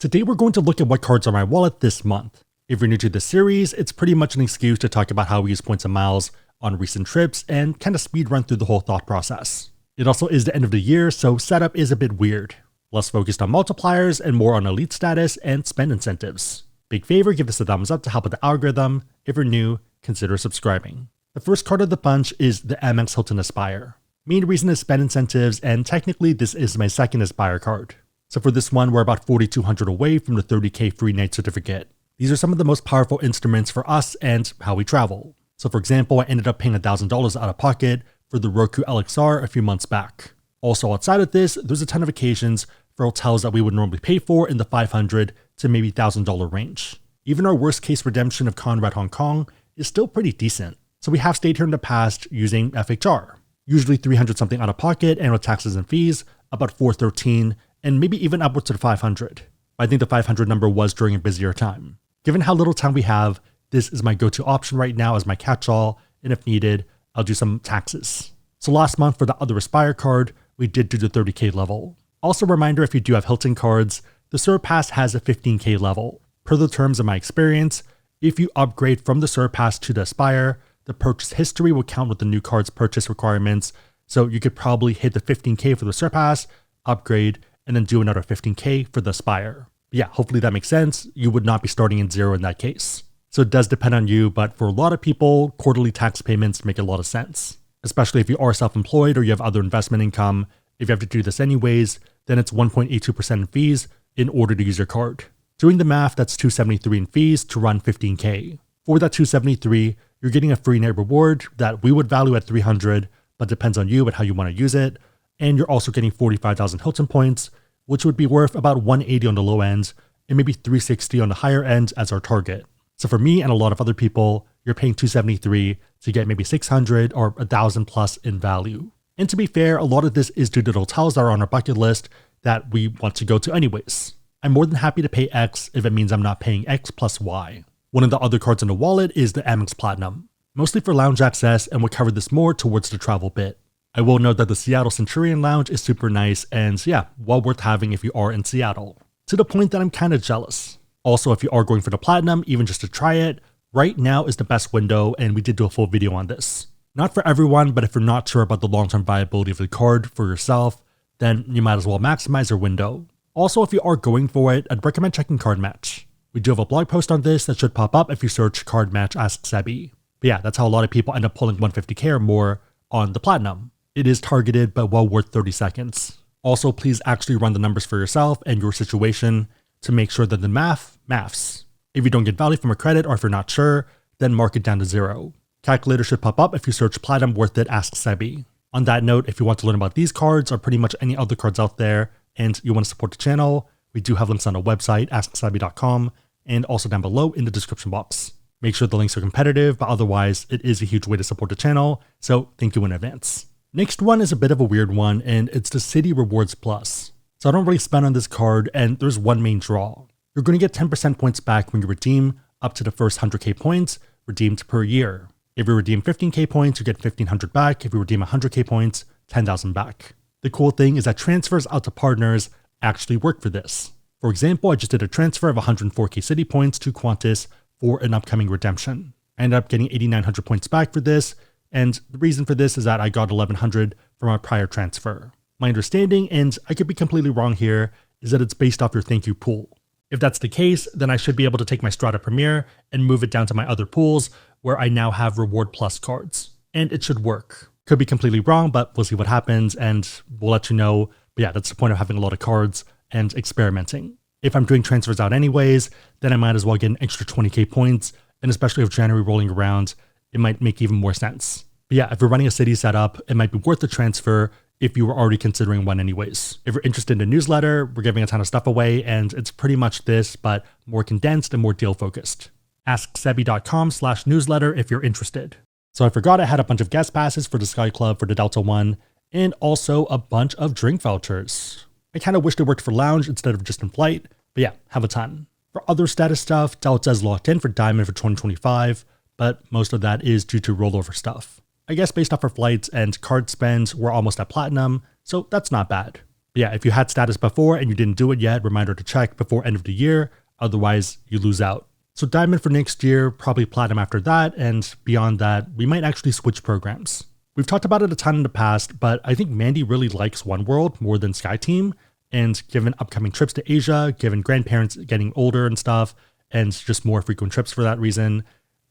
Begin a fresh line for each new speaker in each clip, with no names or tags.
Today we're going to look at what cards are in my wallet this month. If you're new to this series, it's pretty much an excuse to talk about how we use points and miles on recent trips and kind of speed run through the whole thought process. It also is the end of the year, so setup is a bit weird. Less focused on multipliers and more on elite status and spend incentives. Big favor, give this a thumbs up to help with the algorithm. If you're new, consider subscribing. The first card of the bunch is the Amex Hilton Aspire. Main reason is spend incentives, and technically this is my second Aspire card. So for this one, we're about 4,200 away from the 30k free night certificate. These are some of the most powerful instruments for us and how we travel. So for example, I ended up paying $1,000 out of pocket for the Roku LXR a few months back. Also outside of this, there's a ton of occasions for hotels that we would normally pay for in the $500 to maybe $1,000 range. Even our worst case redemption of Conrad Hong Kong is still pretty decent. So we have stayed here in the past using FHR. Usually 300 something out of pocket, and with taxes and fees, about 413, and maybe even upwards to the 500. But I think the 500 number was during a busier time. Given how little time we have, this is my go-to option right now as my catch-all, and if needed, I'll do some taxes. So last month for the other Aspire card, we did do the 30k level. Also a reminder, if you do have Hilton cards, the Surpass has a 15k level. Per the terms of my experience, if you upgrade from the Surpass to the Aspire, the purchase history will count with the new card's purchase requirements, so you could probably hit the 15k for the Surpass, upgrade, and then do another 15k for the Aspire. But yeah, hopefully that makes sense. You would not be starting in zero in that case. So it does depend on you, but for a lot of people, quarterly tax payments make a lot of sense. Especially if you are self-employed or you have other investment income. If you have to do this anyways, then it's 1.82% in fees in order to use your card. Doing the math, that's $273 in fees to run 15k. For that $273, you're getting a free night reward that we would value at $300, but depends on you and how you want to use it. And you're also getting 45,000 Hilton points, which would be worth about 180 on the low end and maybe 360 on the higher end as our target. So for me and a lot of other people, you're paying $273 to get maybe 600 or 1,000 plus in value. And to be fair, a lot of this is due to the hotels that are on our bucket list that we want to go to anyways. I'm more than happy to pay X if it means I'm not paying X plus Y. One of the other cards in the wallet is the Amex Platinum, mostly for lounge access, and we'll cover this more towards the travel bit. I will note that the Seattle Centurion Lounge is super nice and yeah, well worth having if you are in Seattle. To the point that I'm kind of jealous. Also, if you are going for the Platinum, even just to try it, right now is the best window, and we did do a full video on this. Not for everyone, but if you're not sure about the long-term viability of the card for yourself, then you might as well maximize your window. Also, if you are going for it, I'd recommend checking Card Match. We do have a blog post on this that should pop up if you search Card Match Ask Sebi. But yeah, that's how a lot of people end up pulling 150k or more on the Platinum. It is targeted, but well worth 30 seconds. Also, please actually run the numbers for yourself and your situation to make sure that the maths. If you don't get value from a credit or if you're not sure, then mark it down to 0. Calculator should pop up if you search Platinum Worth It Ask Sebi. On that note, if you want to learn about these cards or pretty much any other cards out there and you want to support the channel, we do have links on our website, asksebi.com, and also down below in the description box. Make sure the links are competitive, but otherwise it is a huge way to support the channel, so thank you in advance. Next one is a bit of a weird one, and it's the City Rewards Plus. So I don't really spend on this card, and there's one main draw. You're going to get 10% points back when you redeem up to the first 100k points redeemed per year. If you redeem 15k points, you get 1,500 back. If you redeem 100k points, 10,000 back. The cool thing is that transfers out to partners actually work for this. For example, I just did a transfer of 104k city points to Qantas for an upcoming redemption. I ended up getting 8,900 points back for this, and the reason for this is that I got 1,100 from our prior transfer. My understanding, and I could be completely wrong here, is that it's based off your thank you pool. If that's the case, then I should be able to take my Strata Premier and move it down to my other pools where I now have Reward Plus cards. And it should work. Could be completely wrong, but we'll see what happens and we'll let you know. But yeah, that's the point of having a lot of cards and experimenting. If I'm doing transfers out anyways, then I might as well get an extra 20k points, and especially with January rolling around, it might make even more sense. But yeah, if you're running a city setup, it might be worth the transfer if you were already considering one anyways. If you're interested in a newsletter, we're giving a ton of stuff away, and it's pretty much this, but more condensed and more deal focused. AskSebi.com/newsletter if you're interested. So I forgot I had a bunch of guest passes for the Sky Club for the Delta One, and also a bunch of drink vouchers. I kind of wish they worked for lounge instead of just in flight, but yeah, have a ton. For other status stuff, Delta is locked in for Diamond for 2025, but most of that is due to rollover stuff. I guess based off our flights and card spends, we're almost at Platinum, so that's not bad. But yeah, if you had status before and you didn't do it yet, reminder to check before end of the year, otherwise you lose out. So diamond for next year, probably platinum after that, and beyond that, we might actually switch programs. We've talked about it a ton in the past, but I think Mandy really likes oneworld more than SkyTeam, and given upcoming trips to Asia, given grandparents getting older and stuff, and just more frequent trips for that reason,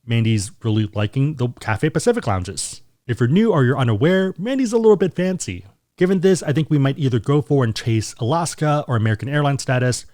Mandy's really liking the Cathay Pacific lounges. If you're new or you're unaware, Mandy's a little bit fancy. Given this, I think we might either go for and chase Alaska or American Airlines status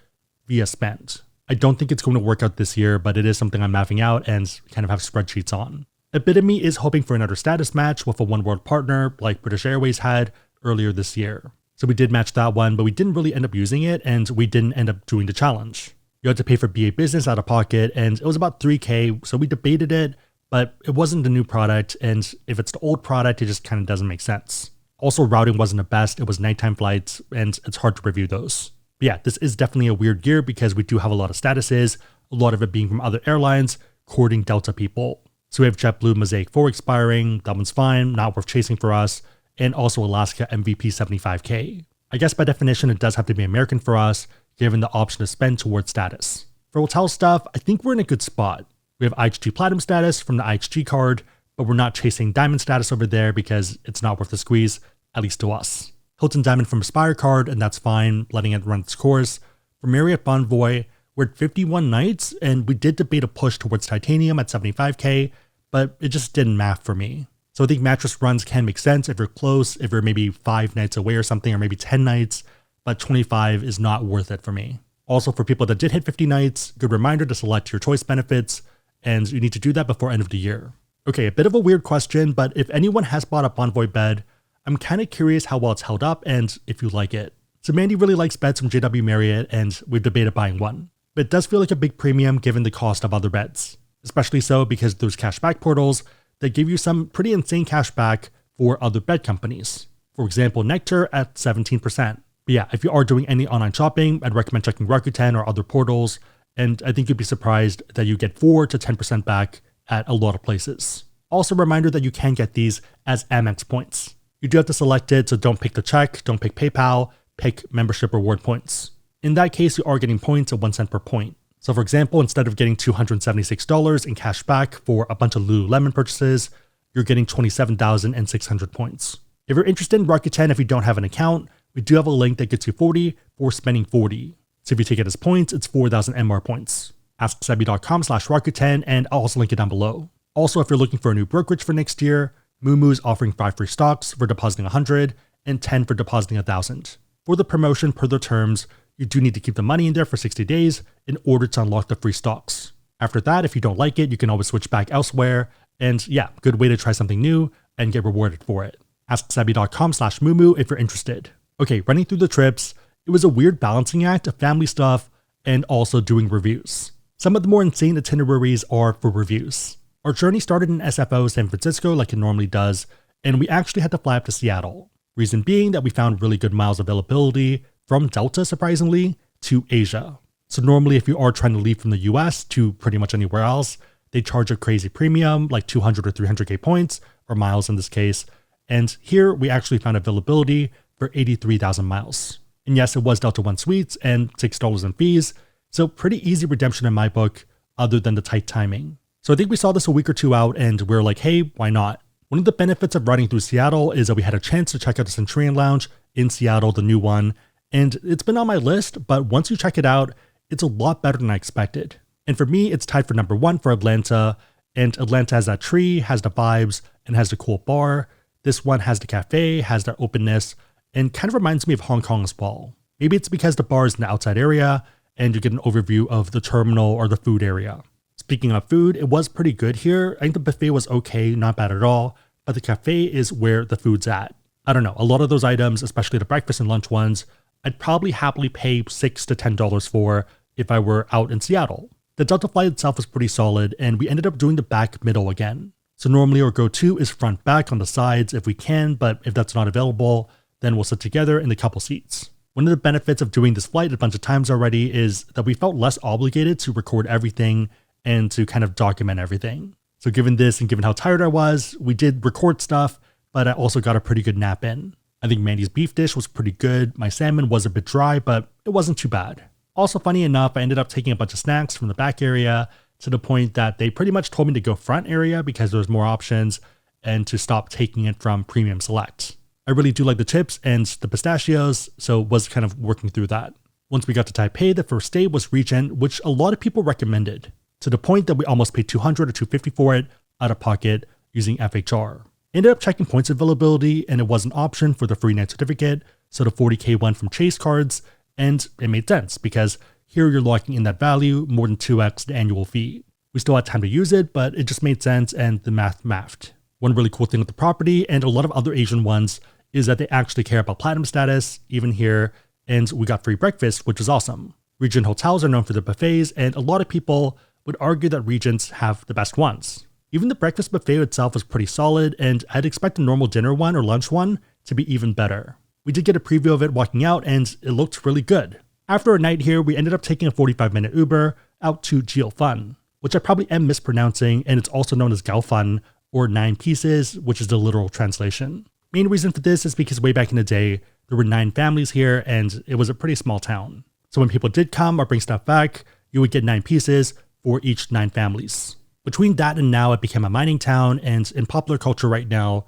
via spend. I don't think it's going to work out this year, but it is something I'm mapping out and kind of have spreadsheets on. A bit of me is hoping for another status match with a oneworld partner like British Airways had earlier this year. So we did match that one, but we didn't really end up using it, and we didn't end up doing the challenge. You had to pay for BA Business out of pocket, and it was about $3K, so we debated it, but it wasn't the new product, and if it's the old product, it just kind of doesn't make sense. Also, routing wasn't the best, it was nighttime flights, and it's hard to review those. But yeah, this is definitely a weird year because we do have a lot of statuses, a lot of it being from other airlines, courting Delta people. So we have JetBlue Mosaic 4 expiring, that one's fine, not worth chasing for us, and also Alaska MVP 75K. I guess by definition it does have to be American for us, given the option to spend towards status. For hotel stuff, I think we're in a good spot. We have IHG Platinum status from the IHG card, but we're not chasing Diamond status over there because it's not worth the squeeze, at least to us. Hilton Diamond from Aspire card, and that's fine, letting it run its course. For Marriott Bonvoy, we're at 51 nights, and we did debate a push towards Titanium at 75K, but it just didn't math for me. So I think mattress runs can make sense if you're close, if you're maybe 5 nights away or something, or maybe 10 nights, but 25 is not worth it for me. Also, for people that did hit 50 nights, good reminder to select your choice benefits, and you need to do that before end of the year. Okay, a bit of a weird question, but if anyone has bought a Bonvoy bed, I'm kind of curious how well it's held up and if you like it. So Mandy really likes beds from JW Marriott, and we've debated buying one. But it does feel like a big premium given the cost of other beds. Especially so because those cashback portals that give you some pretty insane cashback for other bed companies. For example, Nectar at 17%. But yeah, if you are doing any online shopping, I'd recommend checking Rakuten or other portals, and I think you'd be surprised that you get 4 to 10% back at a lot of places. Also a reminder that you can get these as Amex points. You do have to select it, so don't pick the check, don't pick PayPal, pick membership reward points. In that case, you are getting points at 1 cent per point. So for example, instead of getting $276 in cash back for a bunch of Lululemon purchases, you're getting 27,600 points. If you're interested in Rakuten, if you don't have an account, we do have a link that gets you 40 for spending 40. So if you take it as points, it's 4,000 MR points. AskSebi.com/Rakuten, and I'll also link it down below. Also, if you're looking for a new brokerage for next year, Moomoo's offering 5 free stocks for depositing 100 and 10 for depositing 1,000. For the promotion per their terms, you do need to keep the money in there for 60 days in order to unlock the free stocks. After that, if you don't like it, you can always switch back elsewhere. And yeah, good way to try something new and get rewarded for it. AskSebi.com/Moomoo if you're interested. Okay, running through the trips, it was a weird balancing act of family stuff and also doing reviews. Some of the more insane itineraries are for reviews. Our journey started in SFO San Francisco like it normally does, and we actually had to fly up to Seattle. Reason being that we found really good miles availability from Delta, surprisingly, to Asia. So normally if you are trying to leave from the US to pretty much anywhere else, they charge a crazy premium, like 200 or 300K points, or miles in this case. And here we actually found availability for 83,000 miles. And yes, it was Delta One suites and $6 in fees, so pretty easy redemption in my book, other than the tight timing. So I think we saw this a week or two out and we're like, hey, why not? One of the benefits of riding through Seattle is that we had a chance to check out the Centurion Lounge in Seattle, the new one. And it's been on my list, but once you check it out, it's a lot better than I expected. And for me, it's tied for number 1 for Atlanta. And Atlanta has that tree, has the vibes, and has the cool bar. This one has the cafe, has that openness, and kind of reminds me of Hong Kong as well. Maybe it's because the bar is in the outside area, and you get an overview of the terminal or the food area. Speaking of food, it was pretty good here. I think the buffet was okay, not bad at all, but the cafe is where the food's at. I don't know, a lot of those items, especially the breakfast and lunch ones, I'd probably happily pay $6 to $10 for if I were out in Seattle. The Delta flight itself was pretty solid, and we ended up doing the back middle again. So normally our go-to is front back on the sides if we can, but if that's not available, then we'll sit together in the couple seats. One of the benefits of doing this flight a bunch of times already is that we felt less obligated to record everything and to kind of document everything. So given this and given how tired I was, we did record stuff, but I also got a pretty good nap in. I think Mandy's beef dish was pretty good. My salmon was a bit dry, but it wasn't too bad. Also, funny enough, I ended up taking a bunch of snacks from the back area to the point that they pretty much told me to go front area because there was more options and to stop taking it from Premium Select. I really do like the chips and the pistachios, so was kind of working through that. Once we got to Taipei, the first day was Regent, which a lot of people recommended, to the point that we almost paid $200 or $250 for it out of pocket using FHR. Ended up checking points availability, and it was an option for the free night certificate, so the 40K one from Chase cards, and it made sense because here you're locking in that value more than 2x the annual fee. We still had time to use it, but it just made sense and the math mathed. One really cool thing with the property and a lot of other Asian ones is that they actually care about platinum status, even here, and we got free breakfast, which is awesome. Regent hotels are known for their buffets, and a lot of people would argue that Regents have the best ones. Even the breakfast buffet itself was pretty solid, and I'd expect a normal dinner one or lunch one to be even better. We did get a preview of it walking out, and it looked really good. After a night here, we ended up taking a 45-minute Uber out to Jiufan, which I probably am mispronouncing, and it's also known as Gaofan, or 9 pieces, which is the literal translation. Main reason for this is because way back in the day, there were 9 families here, and it was a pretty small town. So when people did come or bring stuff back, you would get 9 pieces for each 9 families. Between that and now, it became a mining town, and in popular culture right now,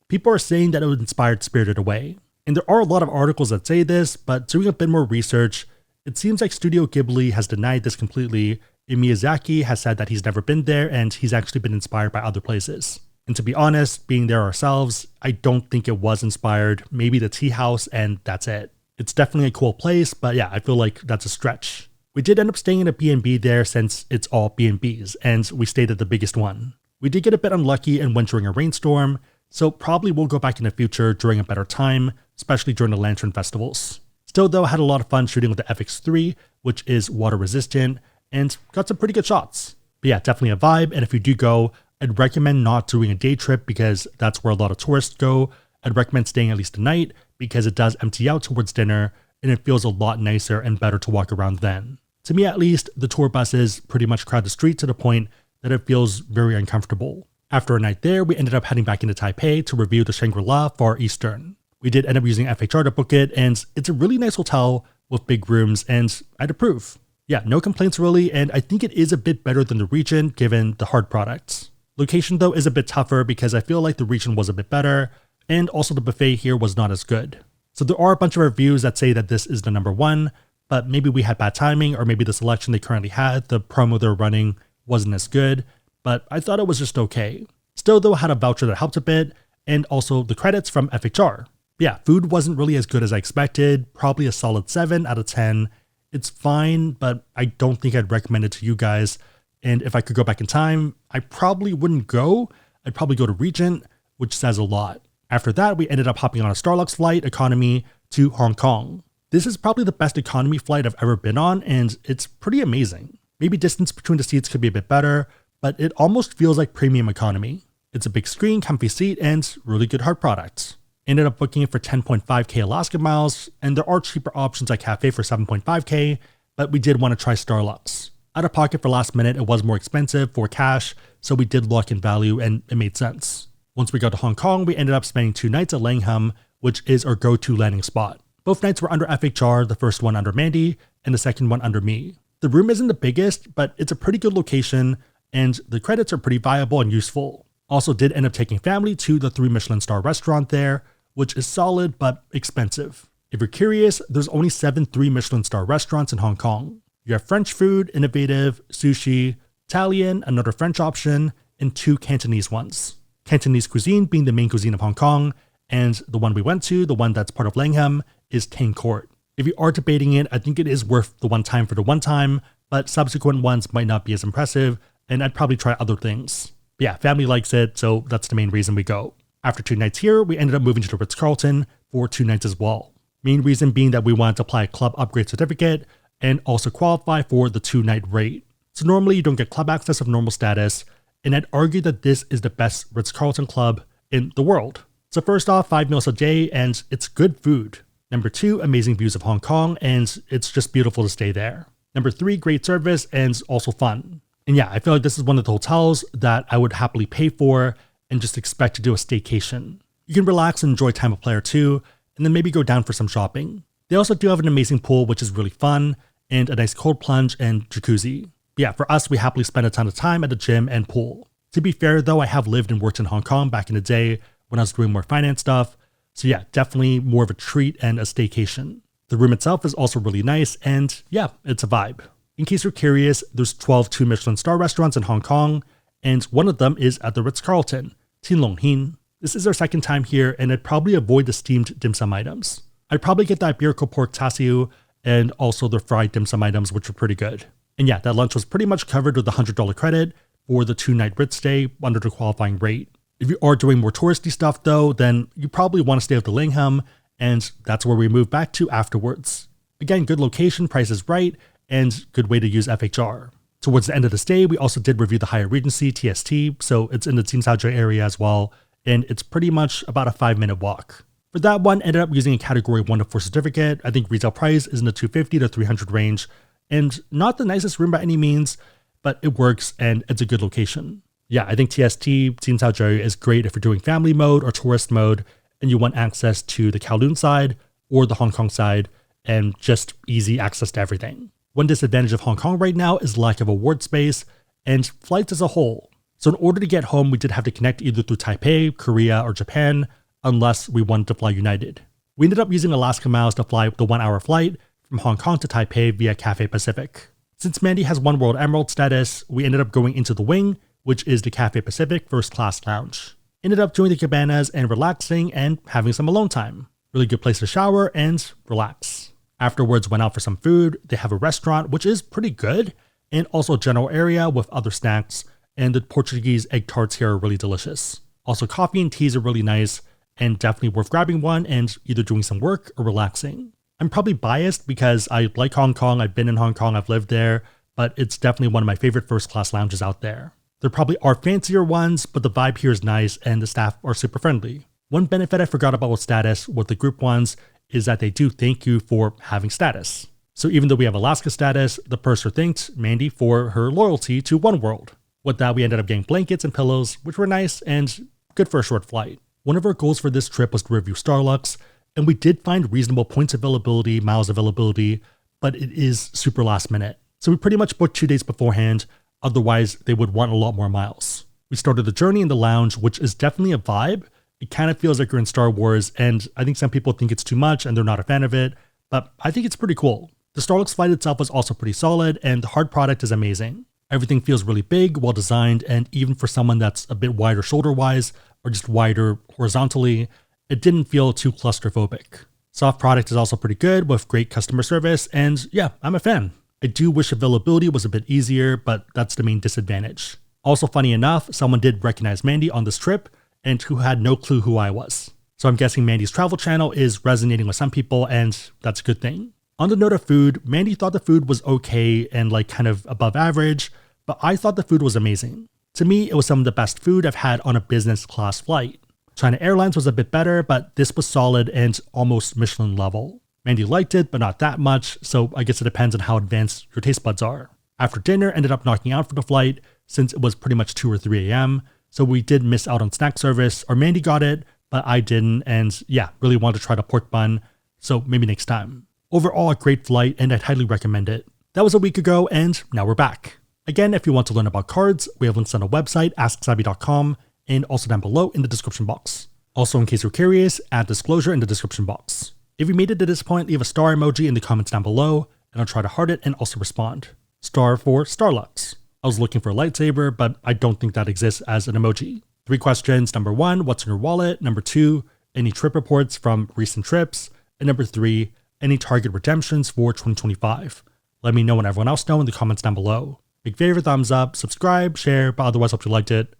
people are saying that it inspired Spirited Away. And there are a lot of articles that say this, but doing a bit more research, it seems like Studio Ghibli has denied this completely, and Miyazaki has said that he's never been there and he's actually been inspired by other places. And to be honest, being there ourselves, I don't think it was inspired, maybe the tea house, and that's it. It's definitely a cool place, but yeah, I feel like that's a stretch. We did end up staying in a B&B there since it's all B&Bs, and we stayed at the biggest one. We did get a bit unlucky and went during a rainstorm, so probably we'll go back in the future during a better time, especially during the lantern festivals. Still though, I had a lot of fun shooting with the FX3, which is water resistant, and got some pretty good shots. But yeah, definitely a vibe, and if you do go, I'd recommend not doing a day trip because that's where a lot of tourists go. I'd recommend staying at least a night because it does empty out towards dinner, and it feels a lot nicer and better to walk around then. To me at least, the tour buses pretty much crowd the street to the point that it feels very uncomfortable. After a night there, we ended up heading back into Taipei to review the Shangri-La Far Eastern. We did end up using FHR to book it, and it's a really nice hotel with big rooms, and I'd approve. Yeah, no complaints really, and I think it is a bit better than the Regent given the hard products. Location though is a bit tougher because I feel like the Regent was a bit better, and also the buffet here was not as good. So there are a bunch of reviews that say that this is the number one, but maybe we had bad timing, or maybe the selection they currently had, the promo they're running, wasn't as good, but I thought it was just okay. Still though, I had a voucher that helped a bit, and also the credits from FHR. Yeah, food wasn't really as good as I expected, probably a solid 7 out of 10. It's fine, but I don't think I'd recommend it to you guys, and if I could go back in time, I probably wouldn't go. I'd probably go to Regent, which says a lot. After that, we ended up hopping on a Starlux flight, economy, to Hong Kong. This is probably the best economy flight I've ever been on, and it's pretty amazing. Maybe distance between the seats could be a bit better, but it almost feels like premium economy. It's a big screen, comfy seat, and really good hard products. Ended up booking it for 10.5k Alaska miles, and there are cheaper options like Cafe for 7.5k, but we did want to try Starlux. Out of pocket for last minute, it was more expensive for cash, so we did lock in value and it made sense. Once we got to Hong Kong, we ended up spending 2 nights at Langham, which is our go-to landing spot. Both nights were under FHR, the first one under Mandy, and the second one under me. The room isn't the biggest, but it's a pretty good location, and the credits are pretty viable and useful. Also did end up taking family to the 3 Michelin star restaurant there, which is solid but expensive. If you're curious, there's only 7 3 Michelin star restaurants in Hong Kong. You have French food, innovative, sushi, Italian, another French option, and 2 Cantonese ones. Cantonese cuisine being the main cuisine of Hong Kong, and the one we went to, the one that's part of Langham, is Tang Court. If you are debating it, I think it is worth the one time for the one time, but subsequent ones might not be as impressive, and I'd probably try other things. But yeah, family likes it, so that's the main reason we go. After 2 nights here, we ended up moving to the Ritz-Carlton for 2 nights as well. Main reason being that we wanted to apply a club upgrade certificate and also qualify for the 2-night rate. So normally you don't get club access of normal status, and I'd argue that this is the best Ritz-Carlton club in the world. So first off, 5 meals a day, and it's good food. Number 2, amazing views of Hong Kong, and it's just beautiful to stay there. Number 3, great service, and also fun. And yeah, I feel like this is one of the hotels that I would happily pay for and just expect to do a staycation. You can relax and enjoy time of player too, and then maybe go down for some shopping. They also do have an amazing pool, which is really fun, and a nice cold plunge and jacuzzi. But yeah, for us, we happily spend a ton of time at the gym and pool. To be fair though, I have lived and worked in Hong Kong back in the day when I was doing more finance stuff. So yeah, definitely more of a treat and a staycation. The room itself is also really nice, and yeah, it's a vibe. In case you're curious, there's 12 2-Michelin star restaurants in Hong Kong, and one of them is at the Ritz-Carlton, Tin Long Hin. This is our second time here, and I'd probably avoid the steamed dim sum items. I'd probably get the Iberico pork chasiu and also the fried dim sum items, which were pretty good. And yeah, that lunch was pretty much covered with the $100 credit for the 2-night Ritz stay under the qualifying rate. If you are doing more touristy stuff though, then you probably want to stay at the Langham, and that's where we moved back to afterwards. Again, good location, price is right, and good way to use FHR. Towards the end of the stay, we also did review the Hyatt Regency TST, so it's in the Tsim Sha Tsui area as well, and it's pretty much about a 5-minute walk. For that one, ended up using a category 1 to 4 certificate. I think retail price is in the 250 to 300 range, and not the nicest room by any means, but it works and it's a good location. Yeah, I think TST, Tsim Sha Tsui, is great if you're doing family mode or tourist mode, and you want access to the Kowloon side or the Hong Kong side, and just easy access to everything. One disadvantage of Hong Kong right now is lack of award space and flights as a whole. So in order to get home, we did have to connect either through Taipei, Korea, or Japan, unless we wanted to fly United. We ended up using Alaska Miles to fly the 1-hour flight from Hong Kong to Taipei via Cathay Pacific. Since Mandy has One World Emerald status, we ended up going into the wing, which is the Cathay Pacific first class lounge. Ended up doing the cabanas and relaxing and having some alone time. Really good place to shower and relax. Afterwards, went out for some food. They have a restaurant, which is pretty good, and also a general area with other snacks, and the Portuguese egg tarts here are really delicious. Also, coffee and teas are really nice, and definitely worth grabbing one and either doing some work or relaxing. I'm probably biased because I like Hong Kong, I've been in Hong Kong, I've lived there, but it's definitely one of my favorite first class lounges out there. There probably are fancier ones, but the vibe here is nice and the staff are super friendly. One benefit I forgot about with status with the group ones is that they do thank you for having status. So even though we have Alaska status, the purser thanked Mandy for her loyalty to One World. With that, we ended up getting blankets and pillows, which were nice and good for a short flight. One of our goals for this trip was to review Starlux, and we did find reasonable points availability, miles availability, but it is super last minute. So we pretty much booked 2 days beforehand, otherwise they would want a lot more miles. We started the journey in the lounge, which is definitely a vibe. It kind of feels like you're in Star Wars, and I think some people think it's too much and they're not a fan of it, but I think it's pretty cool. The Starlux flight itself was also pretty solid, and the hard product is amazing. Everything feels really big, well designed, and even for someone that's a bit wider shoulder-wise, or just wider horizontally, it didn't feel too claustrophobic. Soft product is also pretty good with great customer service, and yeah, I'm a fan. I do wish availability was a bit easier, but that's the main disadvantage. Also funny enough, someone did recognize Mandy on this trip, and who had no clue who I was. So I'm guessing Mandy's travel channel is resonating with some people, and that's a good thing. On the note of food, Mandy thought the food was okay and like kind of above average, but I thought the food was amazing. To me, it was some of the best food I've had on a business class flight. China Airlines was a bit better, but this was solid and almost Michelin level. Mandy liked it, but not that much, so I guess it depends on how advanced your taste buds are. After dinner, ended up knocking out for the flight since it was pretty much 2 or 3 a.m., so we did miss out on snack service, or Mandy got it, but I didn't, and yeah, really wanted to try the pork bun, so maybe next time. Overall, a great flight, and I'd highly recommend it. That was a week ago, and now we're back. Again, if you want to learn about cards, we have links on our website, asksabby.com, and also down below in the description box. Also, in case you're curious, add disclosure in the description box. If you made it to this point, leave a star emoji in the comments down below, and I'll try to heart it and also respond. Star for Starlux. I was looking for a lightsaber, but I don't think that exists as an emoji. 3 questions. Number 1, what's in your wallet? Number 2, any trip reports from recent trips? And number 3, any target redemptions for 2025? Let me know and everyone else know in the comments down below. Big favor, thumbs up, subscribe, share, but otherwise hope you liked it.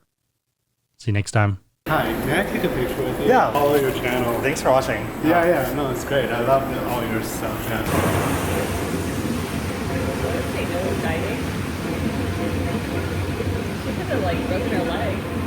See you next time.
Hi, may I take a picture with you?
Yeah.
Follow your channel.
Thanks for watching.
Yeah, no, it's great. I love all your stuff. Yeah.
They know diving. She could have like broken her leg.